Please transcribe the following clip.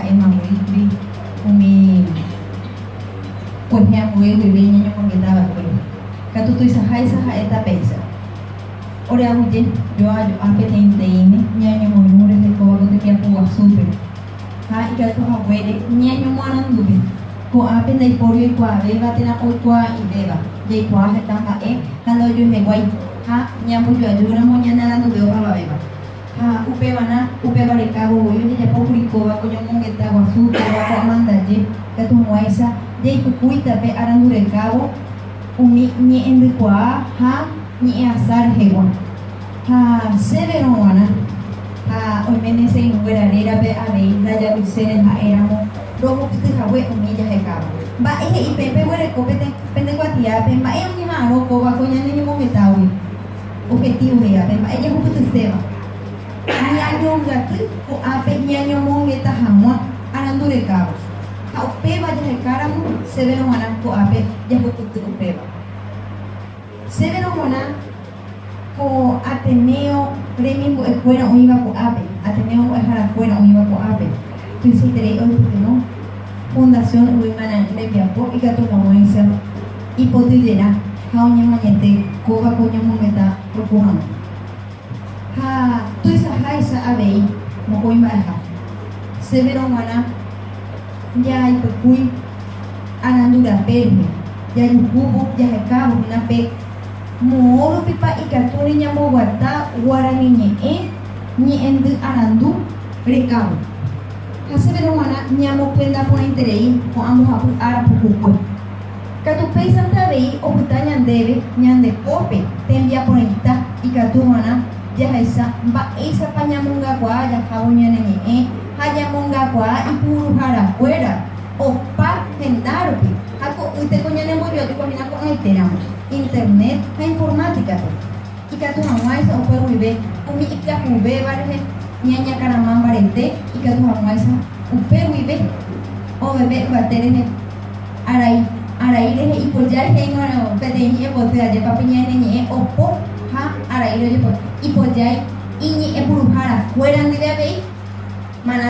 Emma Witri, mi pues me amué de niño porque estaba bueno. Que tú saha esta pesa. Ora oye, yo apetente ine, niño monure de coba de que apuga super. Ha y que tu abuele, niño moanandubi. Ko apenda y porio y kwa beba tena kwa y beba. Y kwa hetanga cuando yo me guay. Ha nyamu yo ayura mañana dando de hoja beba. Ha upe baricabo yo ya poco va coño mongueta guasu pero manda je que tu muesa je cucuita pe arandure cabo umi ni endikwa ha ni asar hewa ha severo wana ha hoy menese inguerarera pe aveita ya bisene ha éramos robo que hawe umi ya hekabo ba y pepe were copete pende guatia pe ba un ha ro ko va coño ni mongueta wi objetivo ya pe ba ella justo seba nyanyo gatu ko ape nyanyo mongeta hamwa arandure cabo a upeba ya karamu severo wana ko ape ya kutu upeba severo wana ko Ateneo gremio escuela oiva ko ape Ateneo es fuera oiva ko ape tu sitere hoy no fundación uimana lepia po y gato no moisa hipotidera haonya mañete ko va ko nyamongeta prokuhan ha tu isa abei mo ko imbaha severo wana ya ikui anandura perme ya yukubu ya hekabo na pe mooro pipa ikaturi nyamo wata warani ni endu anandu rekabo ha severo wana nyamo penda por interei ko amu hapu ara pukuko katu peisa tabei o putanya debe nyande kope tembia por ita ikatu wana ya esa ba esa panyamunga kwa ya kaunya nene haya munga kwa ipuru hara fuera opa gendaropi ako ute konya ne morio ko hina ko aiteramos internet ha informática y que tu mamá esa opa ruibe umi ikka kube barhe nyanya karamam barente y que tu mamá esa upe ruibe o bebe batere arai le y por ya que no pedeni e bote aje papinya ne opo ha arai le y pues ya y ni es brujara fuera de bebé